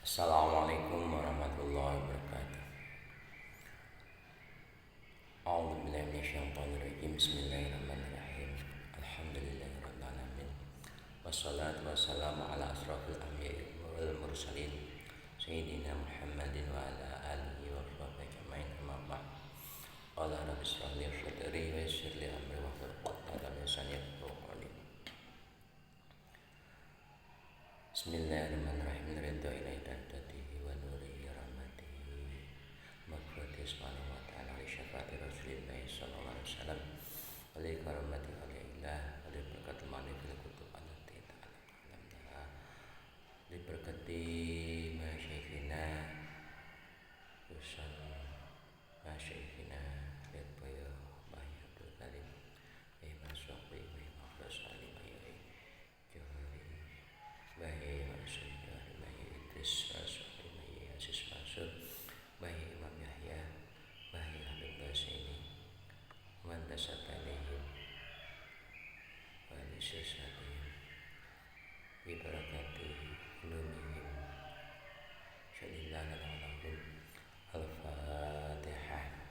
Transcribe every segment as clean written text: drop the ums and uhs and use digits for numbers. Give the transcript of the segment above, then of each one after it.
Assalamualaikum warahmatullahi wabarakatuh. A'udzubillahi minasyaitonir rajim. Bismillahirrahmanirrahim. Alhamdulillahirabbil alamin. Wassalatu wassalamu ala asrofil anbiya'i wal mursalin sayyidina Muhammadin wa ala alihi wa sahbihi ajmain. Amma ba'd. Qala rabbi shrah li sadri wa yassir li amri wahlul 'uqdatam min lisani yafqahu qawli. Bismillahirrahmanirrahim. Ridho ilahi tadatihi wa nurihi rahmatihi maghfirati subhanahu wa ta'ala li syafaati rasulillahi sallallahu alaihi wasallam wa li karamati awliyaillah wa li berkatil mani fil kutub allati ta'ala li berkati masyayikhina usan masyayikhina lihat boyo Mbah Abdul Karim Mbah Syafi'i Mbah Muhammad Salim Mbah Johari Bayi Mansur, Bayi Idris Masuk, Bayi Aziz Mansur, Bayi Imam Yahya, Bayi Habib Basini, Wanda Satanihim, Wali Sesatihim, Bibarakati Ulumihim, Syalillah Lalahum, Al-Fatihah.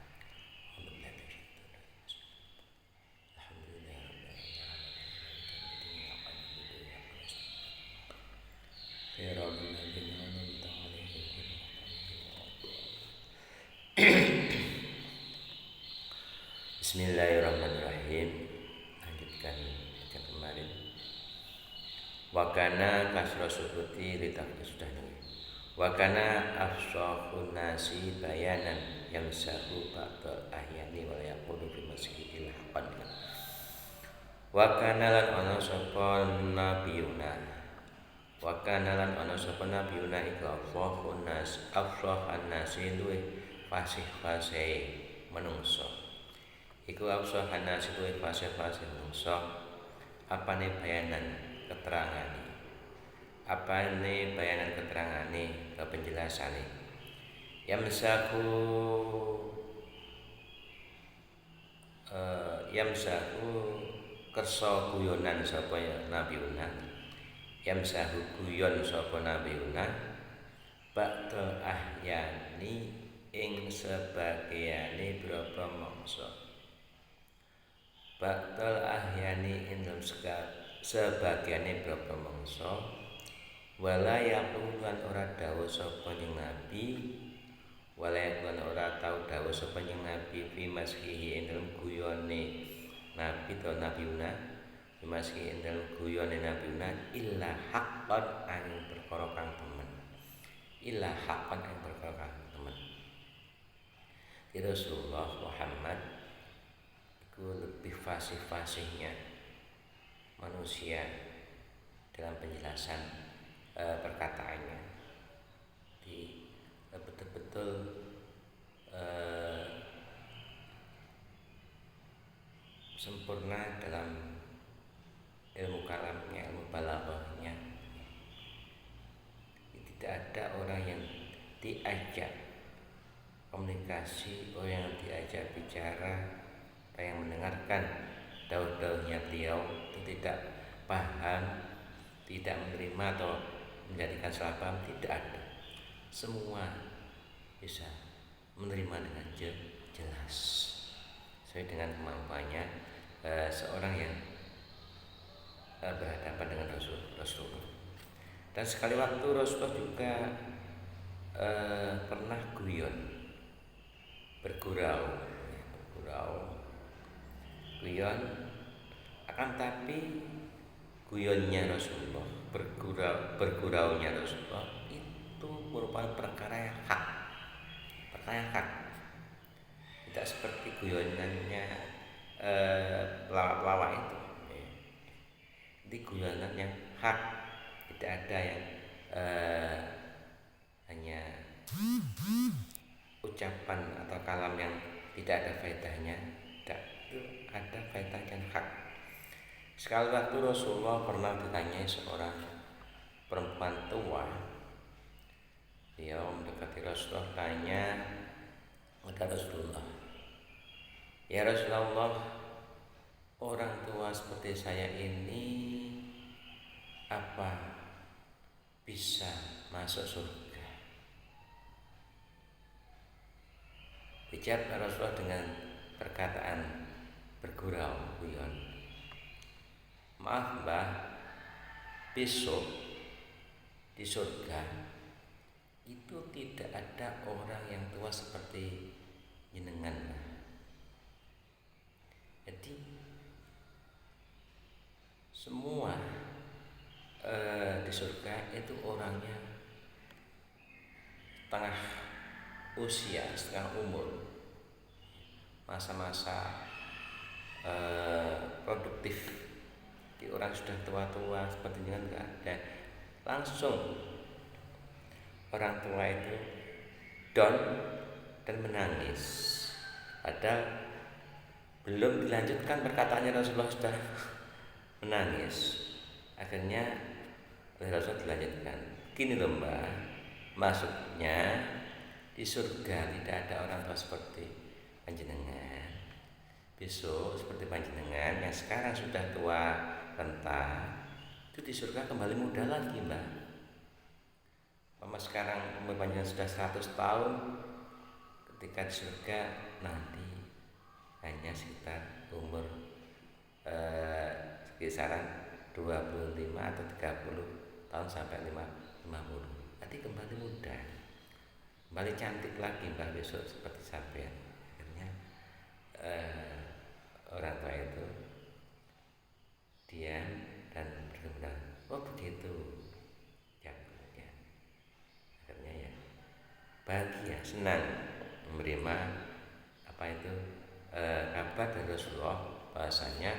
Bismillahirrahmanirrahim. Lanjutkan yang kemarin. Wakana kasra subuti litafnya sudah nih. Wakana afsahun nasi bayanan yamsahu ba'dal ahyani wa yaqulu fi masjidil haqqan. Wakana lan ana sapa nabiyuna. Wakana lan ana sapa nabiyuna iku afsahun nas afsahan nasi luwih fasih-fasih menungso. Iku afsahan nasi luwih fasih-fasih menungso. Apane bayanan keterangane. Apane bayanan keterangane atau penjelasane. Yamsahu kersa guyonan sapa nabiuna. Yamsahu guyon sapa nabiuna ba'da ahyani ing sebagiane berapa mangsa. Ba'dal ahyani ing sebagiane berapa mangsa. Wala yaquluan ora dawuh sapa ning nabi. Wala yaquluan ora tau dawuh sapa ning nabi fi mashihi ing dalem guyone nabi to nabiuna. Fi mashihi ing dalem guyone nabiuna illa haqqan ing perkara kang temen. Illa haqqan ing perkara kang temen. Rasulullah Muhammad itu lebih fasih-fasihnya manusia dalam penjelasan perkataannya. Di betul-betul sempurna dalam ilmu kalamnya, ilmu balaghahnya. Tidak ada orang yang diajak komunikasi, orang yang diajak bicara, yang mendengarkan daun-daunnya beliau itu tidak paham, tidak menerima atau menjadikan salah paham, tidak ada. Semua bisa menerima dengan jelas sesuai dengan kemampuannya seorang yang berhadapan dengan Rasulullah. Dan sekali waktu Rasulullah juga pernah bergurau, akan tapi guyonnya Rasulullah, berguraunya Rasulullah itu merupakan perkara yang hak, tidak seperti guyonannya pelawak itu. Ini guyonan yang hak, tidak ada yang hanya ucapan atau kalam yang tidak ada faedahnya. Tidak, itu ada faedah yang hak. Sekali waktu Rasulullah pernah ditanyai seorang perempuan tua. Dia mendekati Rasulullah, tanya kepada Rasulullah, ya Rasulullah, orang tua seperti saya ini apa bisa masuk surga? Dijawab Rasulullah dengan perkataan bergurau guyon, maaf mbah, besok di surga itu tidak ada orang yang tua seperti jenengan. Jadi semua di surga itu orangnya setengah usia, setengah umur, masa-masa produktif. Di orang sudah tua-tua seperti jenengan enggak ada. Langsung orang tua itu down dan menangis. Padahal belum dilanjutkan perkataannya, Rasulullah sudah menangis. Akhirnya Rasulullah dilanjutkan, gini loh mbak, maksudnya di surga tidak ada orang tua seperti panjenengan. Besok seperti panjenengan yang sekarang sudah tua renta, itu di surga kembali muda lagi mbak. Mama sekarang umur panjenengan sudah 100 tahun, ketika di surga nanti hanya sekitar umur kisaran 25 atau 30 tahun sampai 50. Nanti kembali muda, kembali cantik lagi mbak besok seperti sampean. Akhirnya orang tua itu diam dan benar-benar oh begitu ya. Akhirnya ya bahagia, senang menerima apa itu kabar dari Rasulullah bahasanya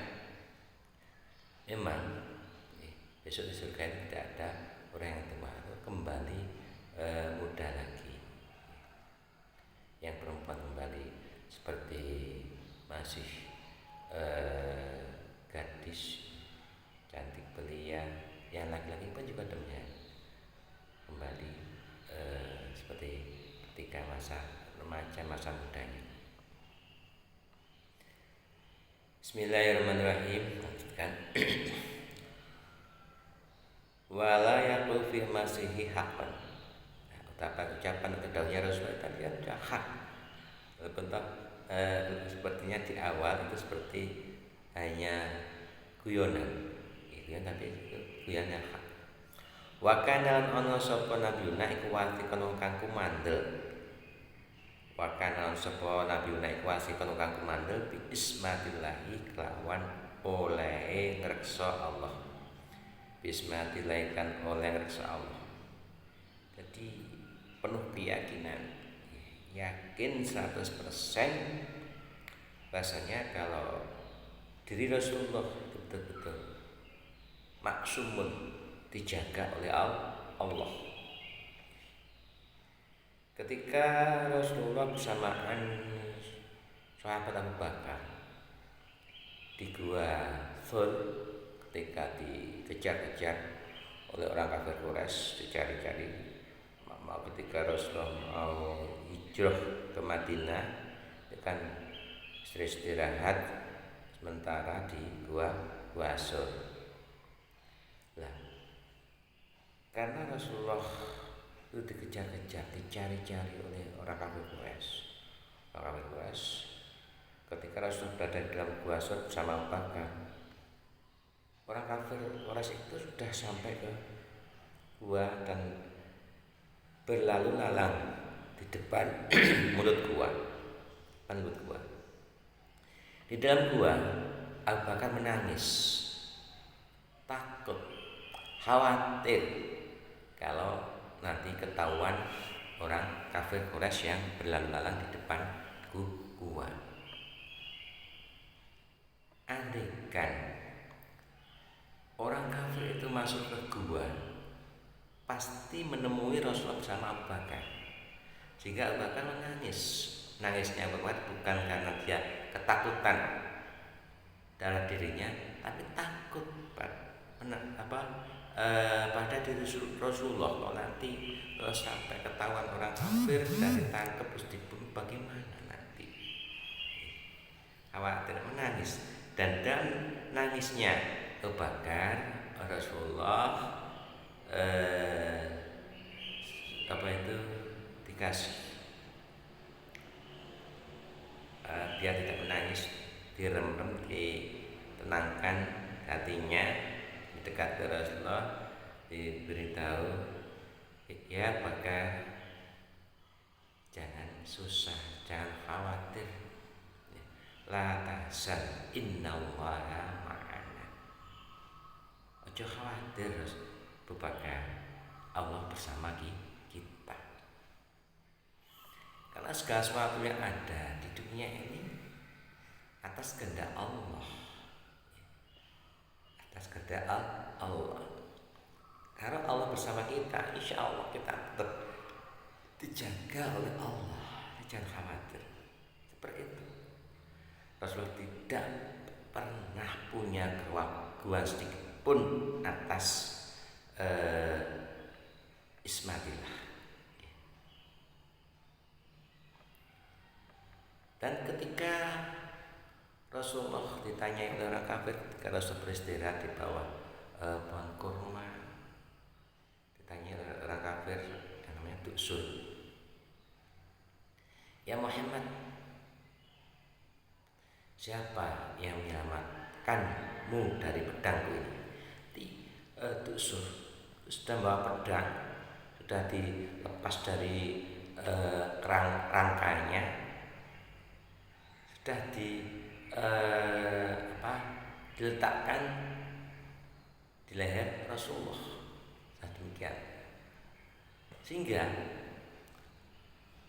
memang besok di surga itu tidak ada orang yang tua, kembali muda lagi. Yang perempuan kembali seperti masih gadis cantik belia, yang laki-laki pun juga demikian, kembali seperti ketika masa remaja, masa mudanya. Bismillahirrahmanirrahim. Lanjutkan. Wala yaqul fi masihi haqqan. Ucapan kedahnya Rasulullah tadi ada hak. Bentuk sepertinya di awal itu seperti hanya guyonan, gitu ya, tapi itu guyonnya hak. Wa kana lan ana sapa nabiyuna iku wasikon kang kumandel. Wa kana sapa nabiyuna iku wasikon kang kumandel bi ismatillahi kelawan oleh ngreksa Allah. Bismatillahi kan oleh ngreksa Allah. Jadi penuh keyakinan, yakin 100% rasanya kalau diri Rasulullah betul-betul maksumun, dijaga oleh Allah. Ketika Rasulullah bersamaan sahabat Abu Bakar di gua Thur, ketika dikejar-kejar oleh orang kafir Quraisy, dicari-cari, ketika Rasulullah mau hijrah ke Madinah, kan istirahat sementara di gua Sur. Lah, karena Rasulullah itu dikejar-kejar, dicari-cari oleh orang kafir Quraisy. Ketika Rasulullah berada di dalam gua Sur bersama Abu Bakar, orang kafir Quraisy itu sudah sampai ke gua dan berlalu lalang di depan mulut gua. Di dalam gua, Abu Bakar menangis, takut, khawatir kalau nanti ketahuan orang kafir Quraisy yang berlalu lalang di depan gua. Andaikan orang kafir itu masuk ke gua, pasti menemui Rasulullah bersama Abu Bakar, sehingga Abu Bakar menangis. Nangisnya Abu Bakar bukan karena dia ketakutan dalam dirinya, tapi takut pada diri Rasulullah. Kalau nanti sampai ketahuan orang kafir dan ditangkap terus dibunuh, bagaimana nanti? Khawatir, menangis. Dan nangisnya Abu Bakar, Rasulullah dikasih biar tidak menangis, direm-rem, ditenangkan hatinya, dekat ke Rasulullah, diberitahu ya maka jangan susah, jangan khawatir, la tahzan innallaha ma'ana. Ojo khawatir Abu Bakar, Allah bersama kita. Karena segala sesuatu yang ada di dunia ini atas kehendak Allah, atas kehendak Allah. Karena Allah bersama kita, insya Allah kita tetap dijaga oleh Allah. Jangan khawatir. Seperti itu. Rasulullah tidak pernah punya keraguan sedikit pun atas ismatillah. Dan ketika Rasulullah ditanya oleh orang kafir, ketika Rasul beristirahat di bawah pohon kurma, ditanya oleh orang kafir yang namanya Duksur, ya Muhammad, siapa yang menyelamatkanmu dari pedangku ini? Duksur sudah bawa pedang, sudah dilepas dari rangkainya, sudah diletakkan di leher Rasulullah. Nah, demikian. Sehingga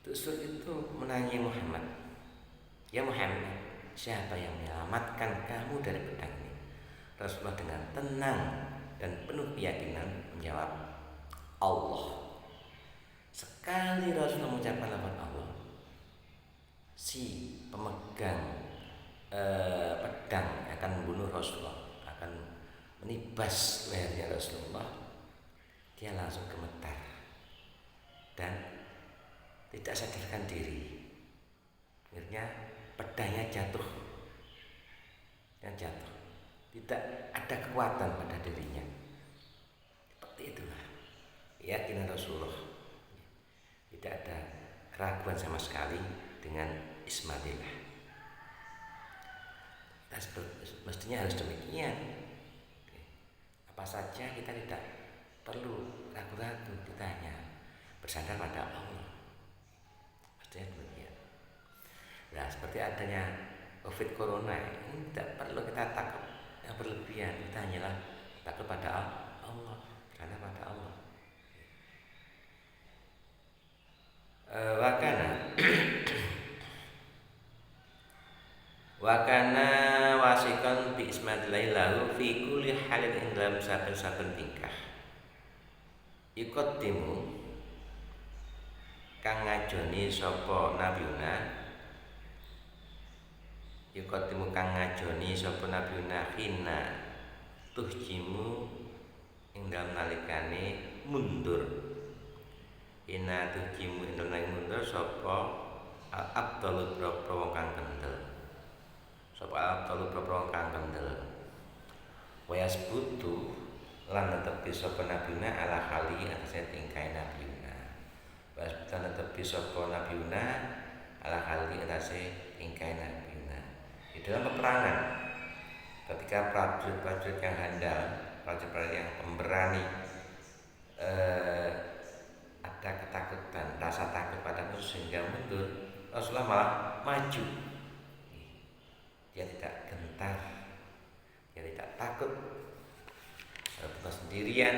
Duksur itu menanya Muhammad, ya Muhammad, siapa yang menyelamatkan kamu dari pedang ini? Rasulullah dengan tenang dan penuh keyakinan menjawab, Allah. Sekali Rasulullah mengucapkan lafaz Allah, si pemegang pedang akan membunuh Rasulullah, akan menibas lehernya Rasulullah, dia langsung gemetar dan tidak sadarkan diri. Akhirnya pedangnya jatuh, tidak ada kekuatan pada dirinya. Seperti itulah keyakinan Rasulullah, tidak ada keraguan sama sekali dengan ismatillah. Mestinya harus demikian. Apa saja kita tidak perlu ragu-ragu, kita hanya bersandar pada Allah. Mestinya demikian. Nah, seperti adanya COVID Corona ini tidak perlu kita takut yang berlebihan, kita hanyalah takut pada Allah, bersandar pada Allah. Wakana wasikan bi ismatillahi lahu fi kulli halin ing dalam saben-saben tingkah. Ikut timu kang ngajoni sapa nabiuna, ikut timu kang ngajoni sapa nabiuna hina tuhjimu ing dalam nalikane mundur. Ina tuhjimu ing dalam mundur sapa al-abdalu boro kang kendel. Sapa al-abdalu boro kang kendel. Wayas butuh lan netepi sapa nabiuna ala khali atase tingkai nabiuna. Wayas butuh netepi sapa nabiuna ala khali atase tingkai nabiuna. Di dalam peperangan, ketika prajurit-prajurit yang handal, prajurit-prajurit yang pemberani, ada ketakutan, rasa takut pada musuh sehingga mundur, Rasulullah malah maju. Dia tidak gentar, dia tidak takut, bukan sendirian,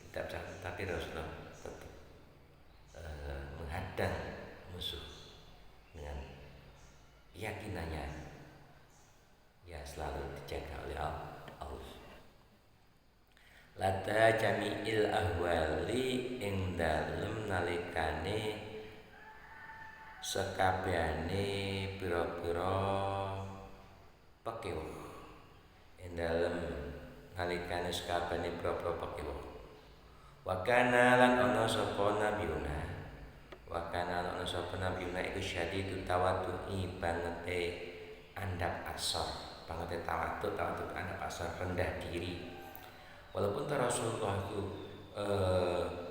tidak bisa, tapi Rasulullah tetap menghadang musuh dengan keyakinannya, ya selalu dijaga oleh Allah. Lada jami'il ahwali ing dalem nalikane sekabehane pira-pira pekiwuh, ing dalem nalikane sekabehane pira-pira pekiwuh. Wa kana lan ana sapa nabiuna, wa kana lan ana sapa nabiuna iku syadidut tawaddu'i bangete andap asor, bangete tawaddu andap asor, rendah diri. Walaupun Rasulullah itu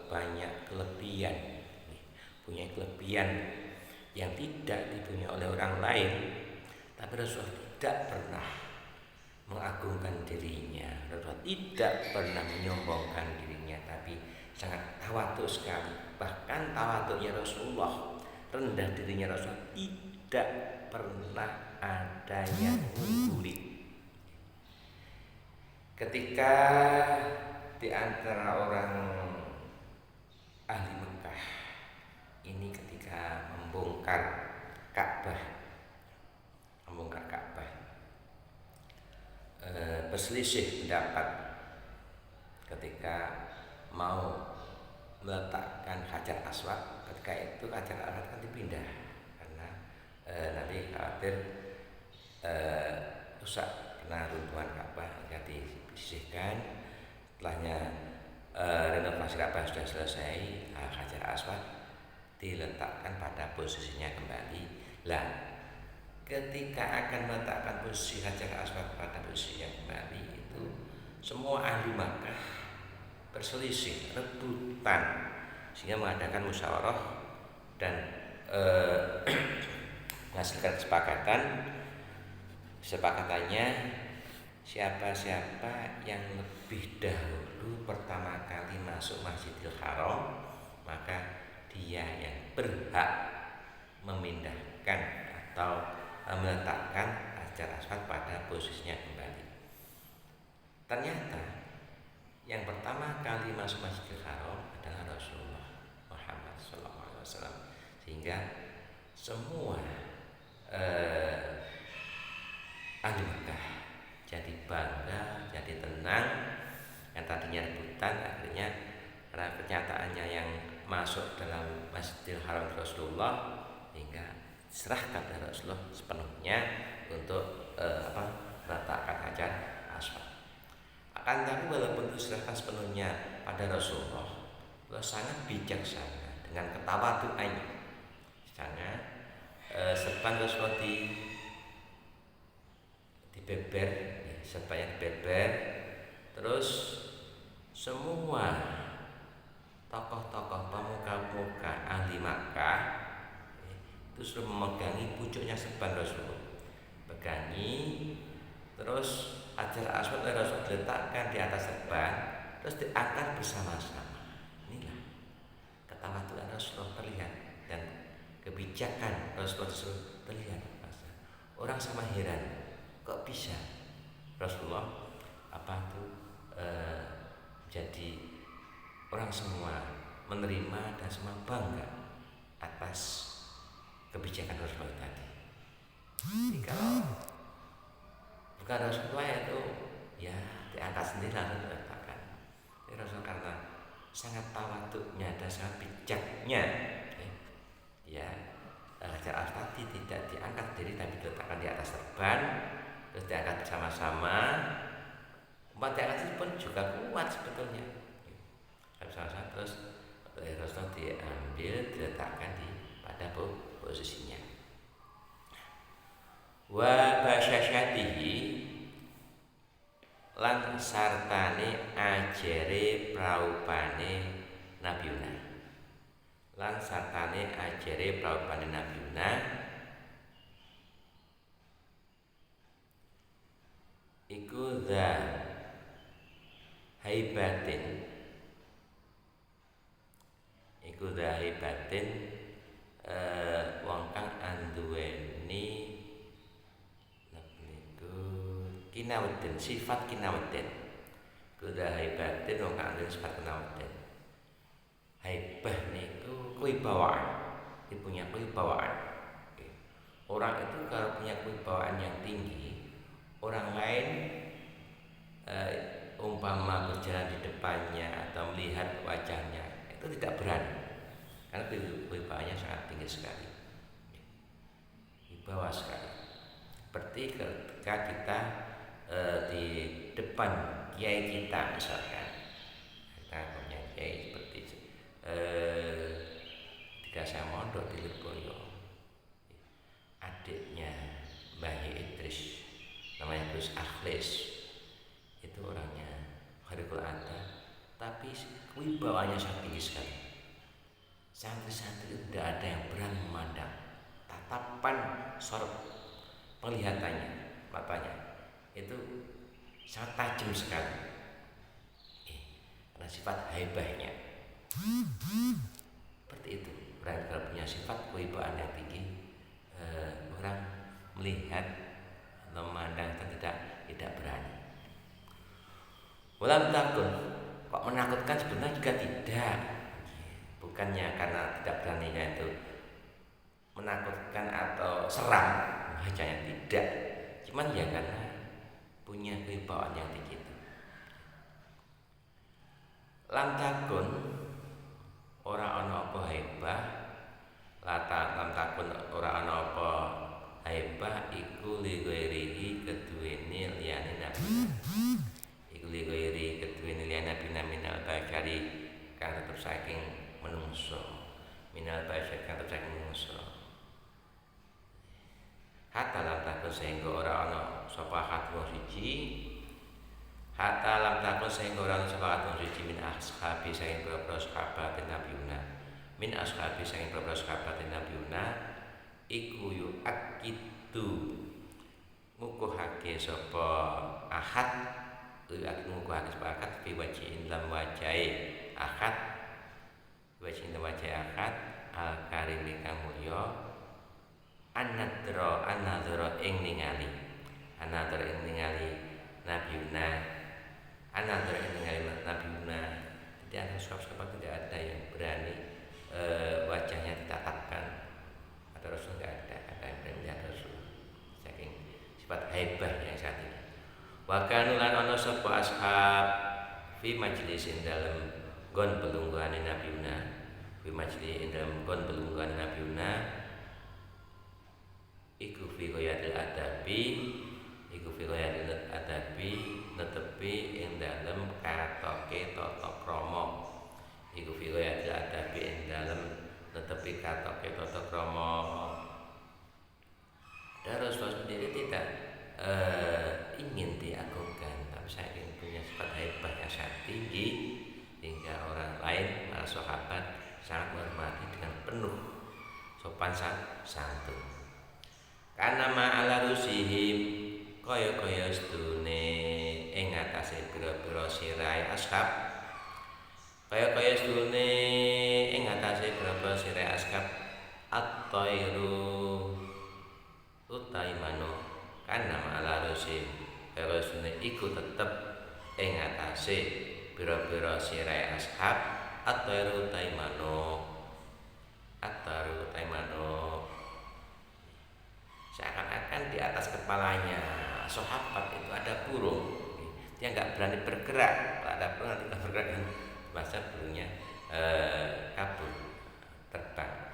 banyak kelebihan, punya kelebihan yang tidak dipunyai oleh orang lain. Tapi Rasulullah tidak pernah mengagungkan dirinya, Rasulullah tidak pernah menyombongkan dirinya, tapi sangat tawadhu sekali. Bahkan tawadhunya Rasulullah, rendah dirinya Rasulullah, tidak pernah ada yang mengguli. Ketika di antara orang ahli Mekah ini ketika membongkar Ka'bah, berselisih pendapat ketika mau meletakkan Hajar Aswad. Ketika itu Hajar Aswad kan dipindah karena nanti khawatir rusak karena runtuhan Ka'bah, ya disisihkan. Setelahnya renovasi Ka'bah sudah selesai, Hajar Aswad diletakkan pada posisinya kembali. Lah, ketika akan meletakkan posisi Hajar Aswad pada posisinya kembali, itu semua ahli Makkah berselisih, rebutan, sehingga mengadakan musyawarah dan menghasilkan kesepakatannya siapa-siapa yang lebih dahulu pertama kali masuk Masjidil Haram, maka dia yang berhak memindahkan atau meletakkan Hajar Aswad pada posisinya kembali. Ternyata yang pertama kali masuk Masjidil Haram adalah Rasulullah Muhammad SAW, sehingga semua ahli Makkah jadi bangga, jadi tenang. Yang tadinya rebutan, akhirnya karena kenyataannya yang masuk dalam Masjidil Haram Rasulullah, hingga serahkan kepada Rasulullah sepenuhnya untuk meletakkan Hajar Aswad. Akan tapi walaupun diserahkan sepenuhnya pada Rasulullah, Allah sangat bijaksana dengan ketawaduannya. Misalnya serban Rasulullah dibeber, serbannya dibeber, terus semua tokoh-tokoh pemuka-pemuka ahli Makkah itu sudah memegangi pucuknya serban Rasulullah, pegangi, terus Hajar Aswad Rasul diletakkan di atas serban, terus diangkat bersama-sama. Inilah ketawaduan Rasulullah terlihat dan kebijakan Rasulullah terlihat. Orang sama heran, kok bisa Rasulullah jadi orang semua menerima dan semua bangga atas kebijakan Rasulullah tadi. Jadi kalau bukan Rasulullah itu ya diangkat sendiri lalu diletakkan. Jadi Rasul karena sangat tawaduknya dan sangat bijaknya, ya Hajar Aswad tidak diangkat sendiri tapi diletakkan di atas serban, terus diangkat bersama-sama. Umat diangkat pun juga kuat sebetulnya. Bersama-sama terus Rasul diambil, diletakkan pada posisinya. Wa basyasyatihi lan sartane ajere praupane Nabiuna, lan sartane ajere praupane Nabiuna iku dza haibatin, iku dza haibatin wong kang anduweni kinaweden, sifat kinaweden. Kuda haibatin wong kang anduweni sifat kinaweden. Haibah niku kewibawaan, punya kewibawaan. Orang itu kalau punya kewibawaan yang tinggi, orang lain umpama berjalan di depannya atau melihat wajahnya itu tidak berani, karena kewibawaannya sangat tinggi sekali, wibawa sekali. Seperti ketika kita di depan kiai kita, misalkan kita punya kiai seperti ketika saya mondok di Lirboyo, adiknya Mbah Idris namanya Gus Akhlis, itu orangnya kharikul ada, tapi wibawanya sangat tinggi sekali. Santri-santri tidak ada yang berani memandang, tatapan sorot penglihatannya, matanya itu sangat tajam sekali. Karena sifat haibahnya seperti itu. Orang kalau punya sifat kewibawaan yang tinggi, orang melihat atau memandang tidak berani. Walam takun, kok menakutkan sebenarnya juga tidak. Bukannya karena tidak beraninya itu menakutkan atau seram, hanya tidak. Cuman ya karena punya kewibawaan yang tinggi itu. Lam takun ora ana apa haibah, lam takun ora ana apa haibah iku li ghairihi keduwene liyane nabi. Iku li ghairi keduwene liyane nabi minal bashari kang tetep saking menungso. Minal bashari kang tetep saking menungso. Hatta lam takun sehingga ora ana sapa hatu siji. Hatta lam takun sehingga ora ana sapa hatu siji min ashabi saking propro sahabat nabiuna. Min ashabi saking propro sahabat nabiuna iku yu akitu ngukuhake sapa ahad ngukuhake sapa ahad fi wajhin lam wajahe ahad wajhin lam wajahe ahad al karim kang mulya an-nadra ing ningali nabiuna jadi ada sahabat tidak ada yang berani wajahnya ditatapkan atau Rasul tidak ada yang berani melihat Rasul saking sifat haibah yang saat ini. Wa kanu lan ana sapa ashab fi majlisin dalam gon pelungguhane nabiuna fi majlisin dalam gon pelungguhane nabiuna iku fi ghayatil adabi netepi ing dalem katoke tata krama iku fi ghayatil adabi ing dalem netepi katoke tata krama. Dan Rasulullah sendiri tidak ingin diagungkan, tapi saya ingin punya sifat haibah yang sangat tinggi hingga orang lain, para sahabat sangat menghormati dengan penuh sopan santun. Karena ma'ala rusihim kaya-kaya sedune ing atase pira-pira sirahe ashab. Kaya-kaya sedune ing atase pira-pira sirahe ashab at-tairu utai mano. Karena ma'ala rusihim kaya-kaya sedune iku tetep ing atase pira-pira sirahe ashab at-tairu utai mano. At-tairu utai mano. Seakan-akan di atas kepalanya sahabat itu ada burung. Dia nggak berani bergerak. Kalau ada burung nanti bergerak kan masa burungnya kabur terbang.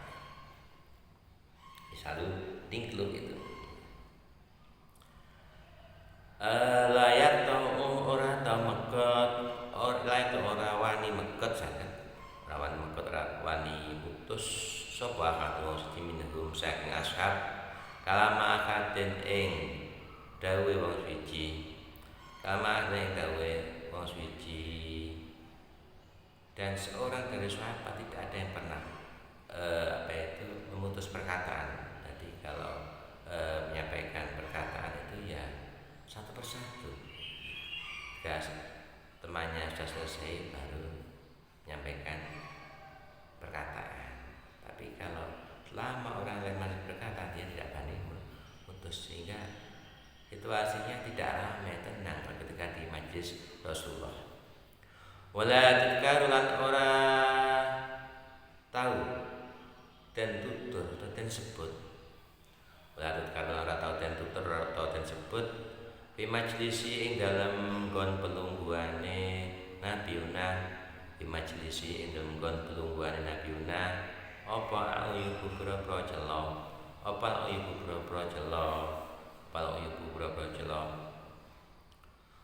Selalu dingkluk itu. Layak tau ora tau mekot, layak tau ora wani mekot sangat. Ora wani mekot, ora wani putus sapa kang siji minhum saking ashab. Kalama akaden ing dawe wong suci. Kalama akaden dawe wong suci. Dan seorang dari sahabat tidak ada yang pernah memutus perkataan. Jadi kalau menyampaikan perkataan itu ya satu persatu. Jika temannya sudah selesai baru menyampaikan perkataan. Tapi kalau lama orang lain masih berkata, dia tidak berani memutus, sehingga situasinya tidak ramai, tenang ketika di majlis Rasulullah. Wala tudkarulan ora tahu dan tutur dan sebut. Wala tudkarulan ora tahu dan tutur atau dan sebut di majlisi ing dalam gon pelungguane nabiuna, di majlisi ing dalam gon pelungguane nabiuna. Apa ayubu pura-pura celo, apa ayubu pura-pura celo, apa ayubu pura-pura celo.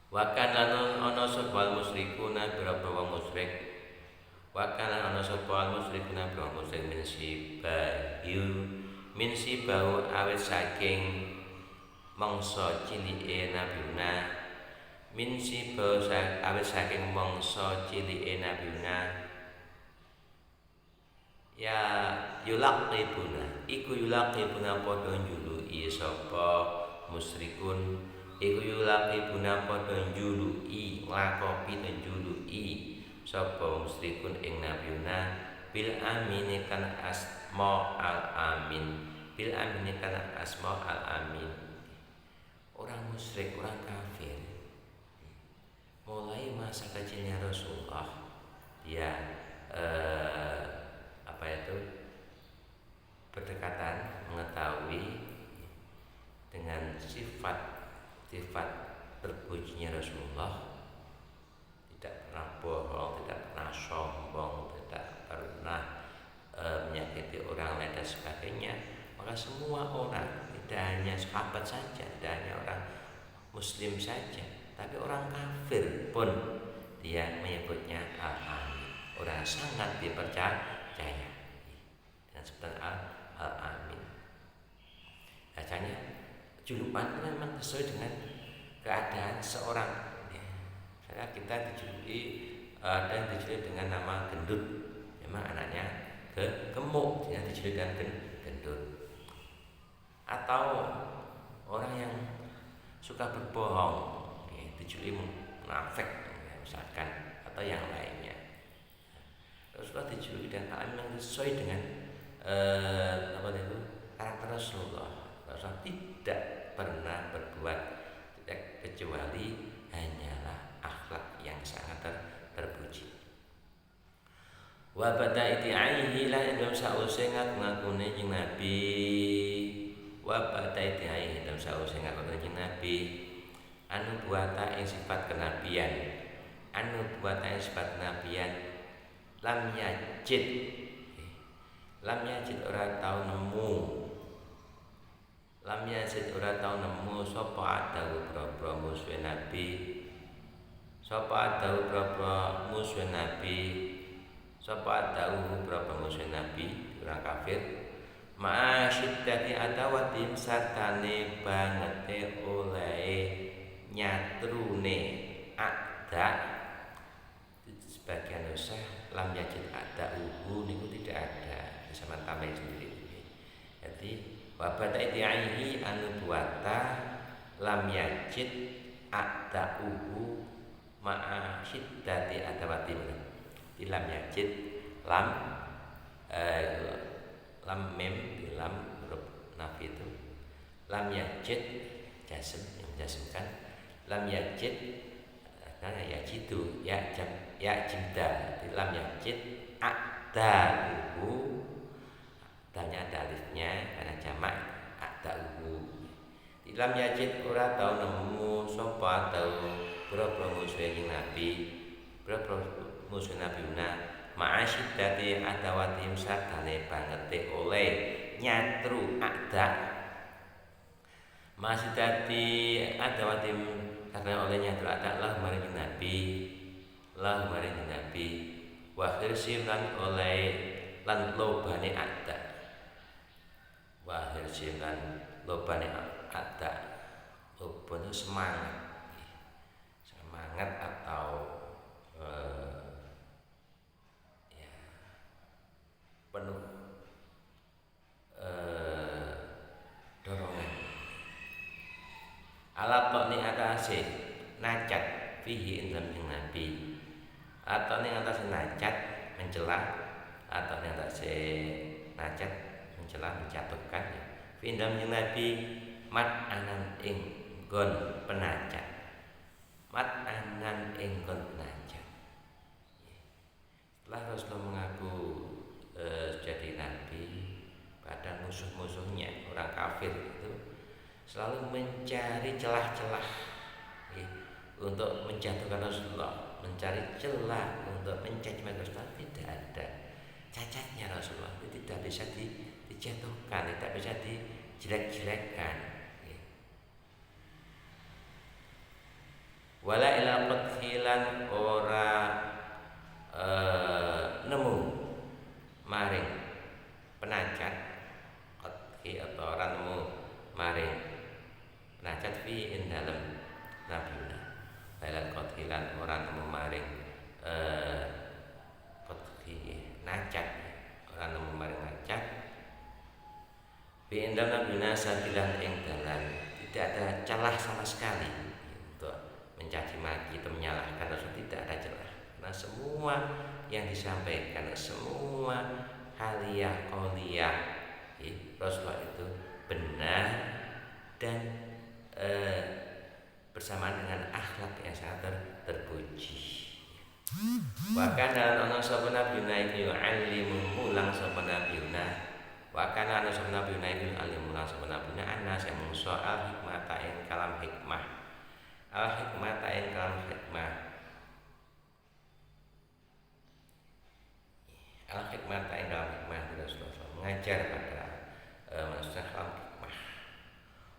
Wakan lan ana sapa musyrikuna pira-pira musyrik. Wakan lan ana sapa musyrikuna pira musyrik min sibahu awet saking mangsa cilike nabiuna. Min sibahu awet saking mangsa cilike nabiuna. Ya yulaqibuna iku yulaqibuna padha njuluki sapa musyrikun iku yulaqibuna padha njuluki nglakopi njuluki sapa musyrikun ing nabiyuna bil amini kan asma al amin bil amini kan asma al amin. Orang musyrik, orang kafir mulai masa kecilnya Rasulullah dia berdekatan mengetahui dengan sifat terpujinya Rasulullah, tidak pernah bohong, tidak pernah sombong, tidak pernah menyakiti orang lain dan sebagainya. Maka semua orang, tidak hanya sahabat saja, tidak hanya orang muslim saja, tapi orang kafir pun dia menyebutnya al-amin, orang sangat dipercaya dengan sebutan al-amin. Bacanya julukan itu memang sesuai dengan keadaan seorang. Misalnya kita dijuluki, ada yang dijuluki dengan nama gendut, memang anaknya gemuk, yang dijuluki dengan gendut. Atau orang yang suka berbohong, dijuluki munafik misalkan, atau yang lainnya. Rasulullah dijuluki dengan al-amin sesuai dengan karakter Rasulullah. Rasulullah tidak pernah berbuat kecuali hanyalah akhlak yang sangat terpuji. Wa badaiti aihi lan dalam sause ngakune jeung Nabi. Wa badaiti aihi dalam sause ngakune jeung Nabi. Anu buata ing sifat kenabian. Anu buata ing sifat kenabian lam yajid ora tau nemu, lam yajid ora tau nemu sapa adawu boro musuh Nabi, sapa adawu boro musuh Nabi, sapa adawu boro musuh Nabi orang kafir ma'asyiddati adawatim sartane bangete oleh nyatrune ada. Sebagian usah lam yajid ada niku tidak ada, sama tambahin sendiri. Jadi wabadaiti aihi anu buata lam yajid ada ma'a syiddati adawatim. Di lam yajid lam mem di lam huruf nafi itu lam yajid jasm yang menjasmkan lam yajid karena yajidu ya jimda di lam yajid ada tanya ada alifnya karena jamak ada di lam yajid ora tau nemu sapa tau boro musuh ing Nabi boro musuh Nabi ma'asyiddati adawatim sartane bangete oleh nyatru ada ma'asyiddati adawatim karena oleh nyatru ada lah maring Nabi wa khirsim lan oleh lan lobane ada wa khirsim lan lobane ada lobane semangat atau penuh dorongan ala tok ning atase nacat fihi indam ing Nabi atau ning atase nacat mencela atau ning atase nacat mencela menjatuhkan fi indam ing Nabi mat anan ing gon penacat mat anan ing gon penacat. Setelah Rasulullah mengaku jadi nabi, padahal musuh-musuhnya orang kafir itu selalu mencari celah-celah untuk menjatuhkan Rasulullah, mencari celah untuk mencaci Rasulullah. Tidak ada cacatnya Rasulullah, itu tidak bisa dijatuhkan, tidak bisa dijelek-jelekkan. Wala ila qadhilan ora nemu maring penacat qadhi atau ora nemu maring penacat fi ing dalem nabiyuna wala qadhilan ora nemu maring qadhi nacat ora nemu maring nacat Bi'indam nabiyuna sabilan ing dalan, tidak ada celah sama sekali untuk mencaci maki atau menyalahkan Rasul, tidak ada celah. Nah, semua yang disampaikan, semua haliyah qauliyah Rasulullah itu benar dan bersamaan dengan akhlak yang sangat terpuji. Bahkan ana sapa nabiyuna iku yu'allimu mulang sapa nabiyuna. Bahkan ana sapa nabiyuna iku yu'allimu mulang sapa nabiyuna ana sing mungso al hikmata ing kalam hikmah. Al hikmata ing kalam hikmah. Al hikmata ing kalam hikmah Rasulullah mengajar pada manusia kalam hikmah.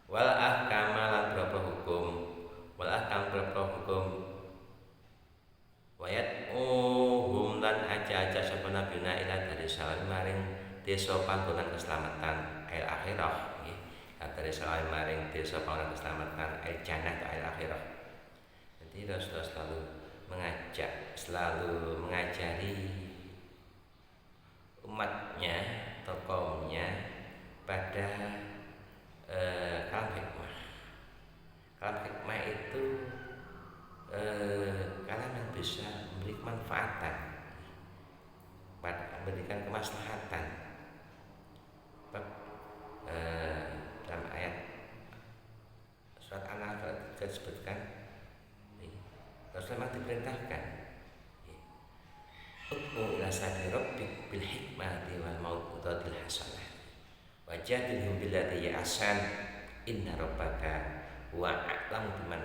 Wal ahkama lan beberapa hukum. Wal ahkam beberapa hukum. Wayat lan aja-aja sapa nabiyuna ila dari salam maring desa panggonan keselamatan ail akhirah nggih. Dari salam maring desa panggonan keselamatan ail jannah ail akhirah. Jadi Rasulullah selalu mengajari umatnya atau kaumnya pada kalam hikmah. Kalam hikmah itu kalam yang bisa memberi manfaatan, memberikan kemaslahatan. Dalam ayat surat An-Nahl disebutkan Rasulullah diperintahkan ud'u ila sabili rabbik bil hikmati wal mau'izatil hasanah wajadilhum billati hiya ahsan inna rabbaka huwa a'lamu biman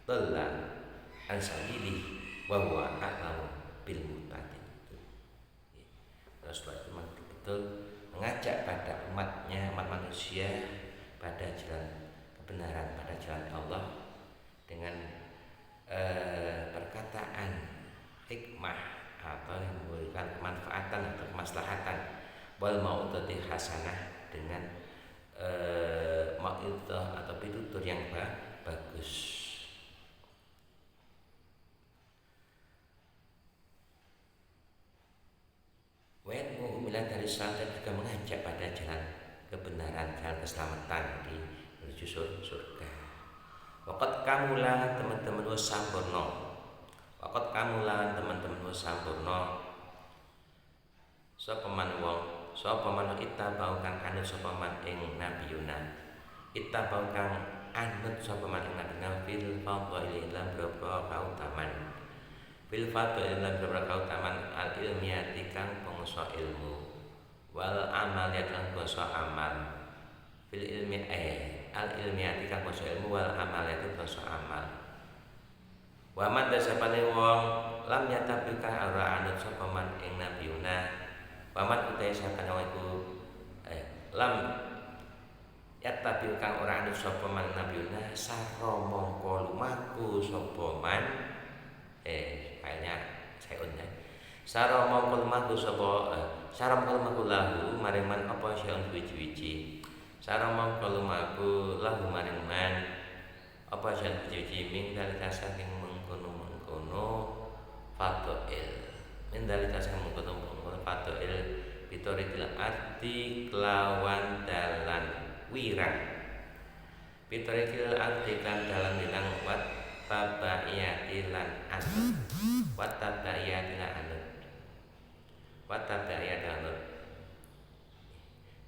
dhalla an sabilihi wa huwa a'lamu bil muhtadin. Rasulullah itu betul mengajak pada umatnya, umat manusia pada jalan kebenaran, pada jalan Allah dengan perkataan hikmah atau yang memberikan kemanfaatan atau kemaslahatan, wal mau'izatil hasanah dengan mau'izah atau pitutur yang bagus. Wayat mu'milan dari salat juga mengajak pada jalan kebenaran, jalan keselamatan menuju surga. Waqat kamulan teman-teman wis sampurna. Waqat kamulan teman-teman wis sampurna. Sapa man wong, sapa man ittabau kang anut sapa man ing nabiyuna. Ittabau kang anut sapa man ing nabiyuna fil fadhail lan beberapa kautaman. Fil fadhail lan beberapa kautaman al ilmiyati kang bangsa ilmu. Wal amaliyat kang bangsa amal. Fil ilmi al ilmiyati kang bangsa ilmu wal amaliyat bangsa amal. Wa man dasapane wong lam yatabika ora anut sapa man ing nabiyuna. Paman utai sakan iku lam yatabika kang ora anut sapa man nabiyuna sarra mongko lumaku sapa man kayaknya saya unnya. Sarra mongko lumaku sapa sarra mongko lumaku lahu maring man apa sayon wiji-wiji. Sarra mongko lumaku lahu maring man apa sayon wiji-wiji ming dalika saking mengkono fadhail. Min dalika saking mengkono fadhail bitorikil arti kelawan dalan wirang. Bitorikil arti kan dalan wirang wat tabaiyati lan anut. Wat tabaiyati lan anut. Wat tabaiyati lan anut.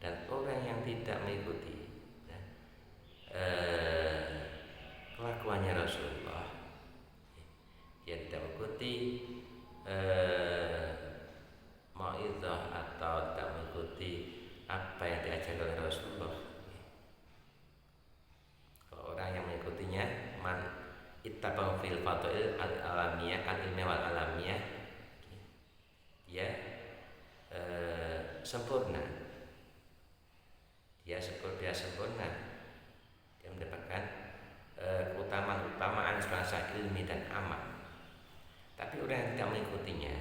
Dan orang yang tidak mengikuti kelakuannya Rasulullah, dia tidak mengikuti mau'izah atau tidak mengikuti apa yang diajarkan oleh Rasulullah. Kalau orang yang mengikutinya man ittaba'u fil fadhail al alamiyah al ilmiah wal alamiyah, dia sempurna. Dia sempurna. Dia mendapatkan keutamaan selasa ilmi dan amal. Tapi orang yang tidak mengikutinya,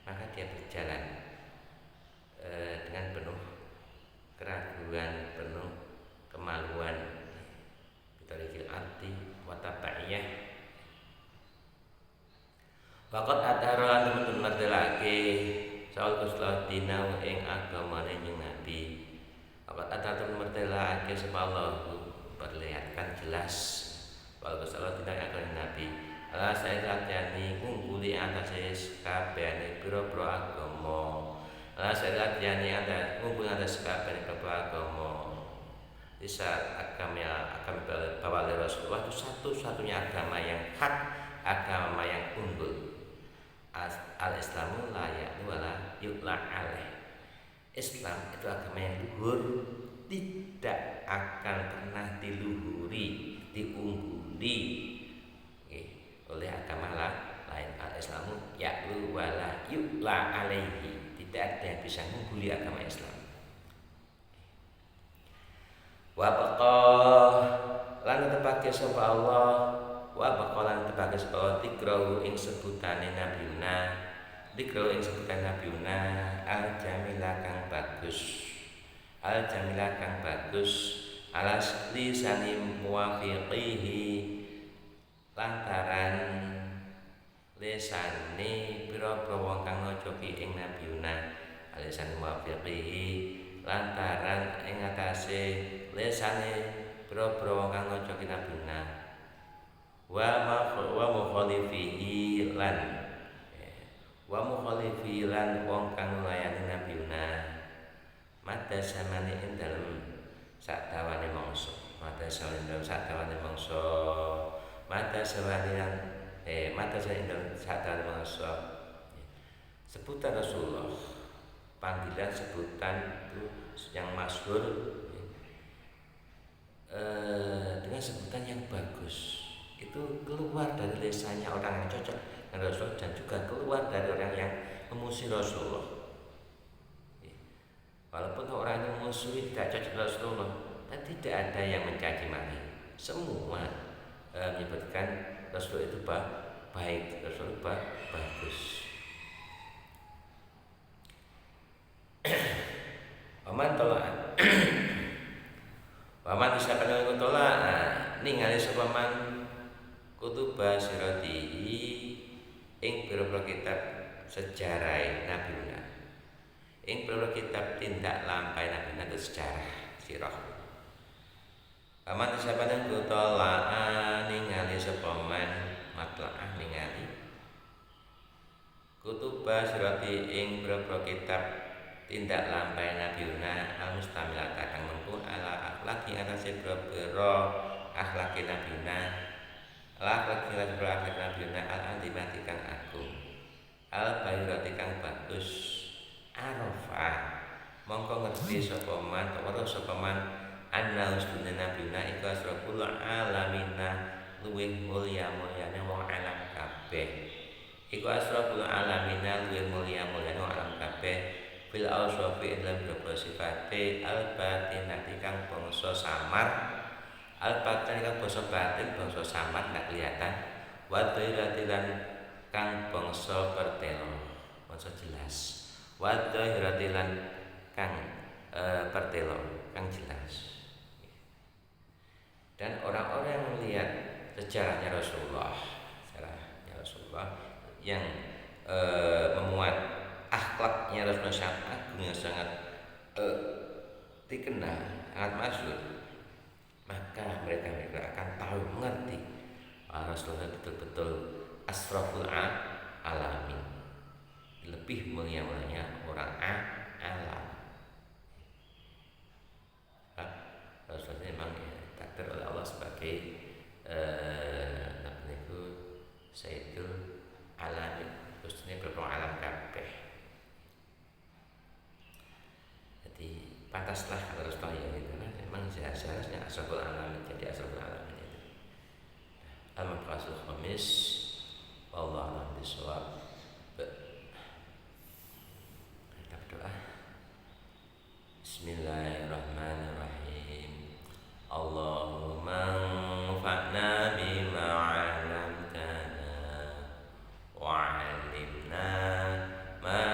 maka dia berjalan dengan penuh keraguan, penuh kemaluan. Bitorikil arti watabaiyah. Waqat atara teman-teman mardelake saul kuslah dinau ing agamane Nabi. Atau mertela Allah perlihatkan jelas kalau Allah tidak akan Nabi Allah saya latihan ngungguli atas kabehane pira-pira agama Allah saya latihan ada ngungguli atas kabehane pira-pira agama di saat agama bawa oleh Rasulullah itu satu-satunya agama yang hak, agama yang unggul. Al-Islamu la ya'lu wa la yu'la alaih. Islam itu agama yang luhur, tidak akan pernah diluhuri, diungguli oleh agama lain. Al-Islamu ya'lu wa la yu'la alaihi. Tidak ada yang bisa mengungguli agama Islam. Wa baqa lan tepake sapa Allah wa baqa lan tepake sapa Allah dikrahu ing sebutane nabiuna dikrahu ing sebutane nabiuna al-jamilah kang bagus al-jamilah kang bagus alas lisani muwafiqihi lantaran lesane pira-pira wong kang ngajoki ing nabiuna alisan muwafiqihi lantaran ing atase lesane pira-pira wong kang ngajoki nabiuna wa mukhalifihi lan wong kang nglayani nabiuna mata samane ing dalem sakdawane mangsa mata samane dalem sakdawane mangsa mata samane dalem sakdawane mangsa sebutan Rasulullah panggilan sebutan itu yang masyhur dengan sebutan yang bagus itu keluar dari lisannya orang yang cocok dengan Rasul dan juga keluar dari orang yang memusuhi Rasulullah. Walaupun orang yang memusuhi tidak cocok dengan Rasulullah, tapi tidak ada yang mencaci maki. Semua menyebutkan Rasul itu baik, Rasul itu bagus. Waman tolak waman disapane tolak ningali sapa man kutuba siratihi ing pira-pira kitab sejarah nabiuna ing pira-pira kitab tindak lampah nabiuna itu sejarah sirah waman disapane tolak ningali sapa man matlaah ningali kutuba sirati ing pira-pira kitab tindak lampah nabiuna al-mustamilah kang mengku ala akhlaki atase pira-pira akhlaki nabiuna akhlaki nabiuna al-azimati kang agung al-bayrati kang bagus arafa mongko ngerti sapa man ora sapa man anna ustunna nabiuna iku asraful alamina luwih mulya-mulyane wong alam kabeh iku asraful alamina luwih mulya-mulyane wong alam kabeh fil awsafi dalam beberapa sifate al-batinati kang bangsa samar al-batin kang bangsa batin bangsa samar ndak kelihatan wa dhahiratilan kang bangsa pertelo bangsa jelas wa dhahiratilan kang pertelo kang jelas. Dan orang-orang yang melihat sejarahnya Rasulullah yang memuat akhlaknya Rasulullah sangat agung yang sangat dikenal, sangat masyhur, maka mereka akan tahu mengerti Rasulullah betul-betul asraful alamin, lebih mulia-mulianya orang alam. Rasulullah memang ditakdir oleh Allah sebagai Sayyidul Alamin, khususnya berperan alam kabeh. Pantaslah harus tahu yang itu kan memang seharusnya asraful alamin jadi asraful alamin itu. Al-Maqasul Khamis wallahu a'lam bishawab. Kita berdoa. Bismillahirrahmanirrahim. Allahumma anfa'na bima 'allamtana wa 'allimna ma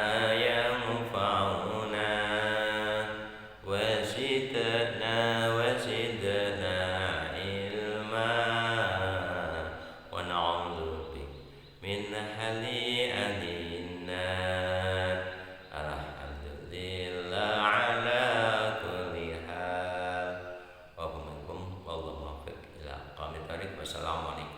min hali Wassalamualaikum.